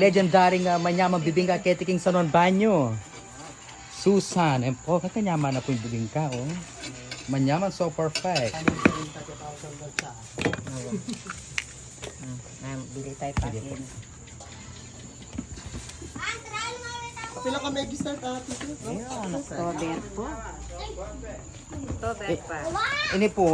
Legendary nga manyamang bibingka ketiking sa non banyo. Susan, and po, kanyaman na po yung bibingka, oh. Manyaman, so perfect. Bili tayo pakin. Pila ka may start ate? Ayun, October po. October pa. Ini po,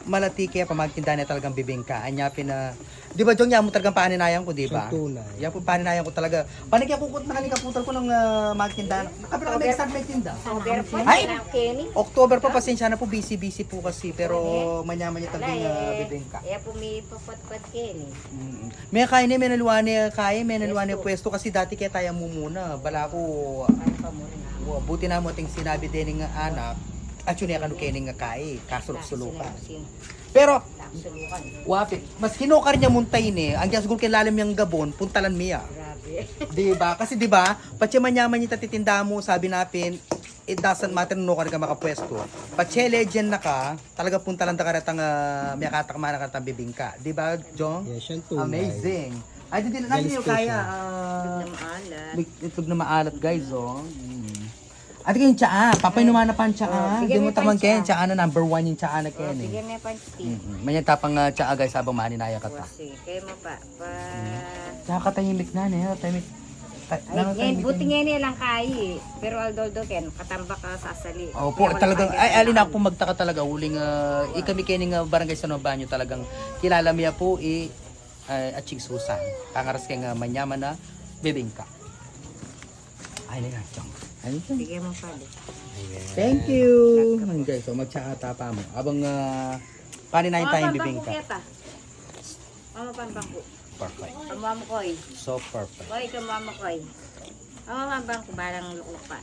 malati kaya pamagtinda niya talagang bibingka. Anya pina, di ba Jong, yan mo talagang paninayang ko, di ba? Tunay. Yan po paninayang ko talaga. Panikya ko nakalikaputan ko ng magtinda. Kapila ka may start may tinda. October po. Ay! Kenny. October pa, pasensya na po, busy po kasi. Pero manyaman niya talagang bibingka. Kaya po may papatpat Kenny. May kain ni, may naluwan ni pwesto kasi dati kaya tayo mo muna. Bala ko, Ano pa mo rin ako. buti na mo ting sinabi din ng anak, at yun yung kening nga kai, kasulok-sulukan. Pero, Sulukan. wapit, mas kinukar niya muntay ni, ang siguro kay lalim yung gabon, puntalan miya. Grabe. Diba? Kasi diba, patsi manyaman niya tatitinda mo, sabi natin, it doesn't matter no ka makapwesto. Patsi legend na ka, talaga puntalan da karatang may katakma na karatang bibingka. Diba, Jong? Yes, yan tunay. Amazing. Ay, hindi na niyo kaya. Na maalat. Itlog na maalat, guys, oh. At yung tsaa, papay naman na pan tsaa. Hindi bigyan mo mo tamang pa yung ken, tsaa na number 1 yung tsaa na ken. Sige, may panty. Manya tapang tsaa, guys, habang maaninaya ka ta. Sige, kayo mo pa. Nakakatahimik na, ne? Tahimik. Ngayon, buti nga niya lang kaya eh. Pero aldoldo ken, katambak ka sa asali. Opo, talagang, ay, alin ako magtaka talaga, huling, ikami kening barangay sa Nobanyo, talagang kilala miya po, Aching Susan. Kangaras kay nga manyaman na bibingka. Ay, nila, Chong. Ay, Sige mo pa. thank you. Ayun guys, so magtsaka pa mo. Abang paninayin tayong bibingka. Mama pambangko. Perfect. Mama koy. So perfect. Koy, mama koy. Mama pambangko, barang lukupan.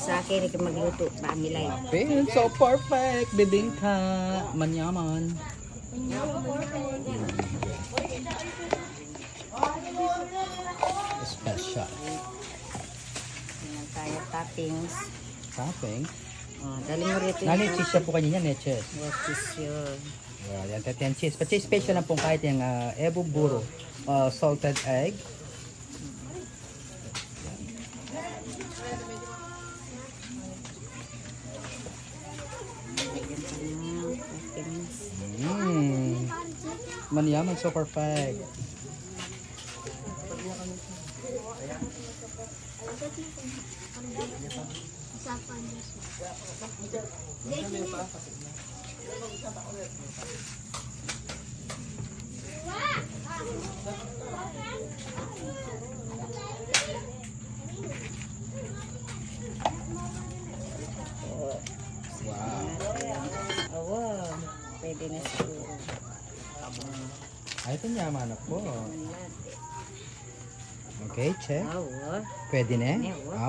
Sa akin, ikaw magluto. Bangilay. So perfect. Bibingka. Manyaman. Special. Yan tayo, toppings. Topping. Dali mo rito Nani cheese siya po kanina, neches. Yes, cheese yun. Well, yan tatiyan cheese. Pati special lang pong kahit yung ebo buro. Salted egg. Toppings. Manyaman, so perfect. Oo, pwede na siguro. Ay, ito nyaman na po. Okay, check. Oo. Pwede na?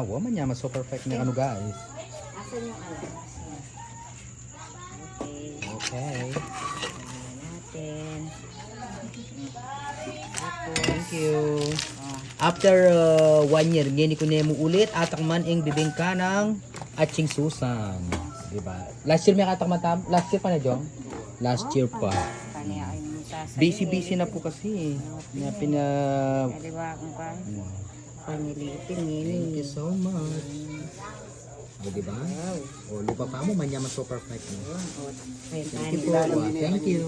Oo. Manyaman, so perfect na ano guys. Asan yung ano? Okay. Okay. Tingnan natin. Tapos, Thank you. oh, After 1 year, gini ko na mo ulit atakman ing bibingka ng Aching Susan. Diba? Last year may katakman tam? Last year pa na, Jong? Last year pa. kanya ay sasabihin. Busy na po kasi. Na pina... Di ba kung ka? Wow. Panilitin Thank you yun. so much. O, diba? O, lupa pa mo, manyaman so perfect. No? Oh, Thank you po. Thank you.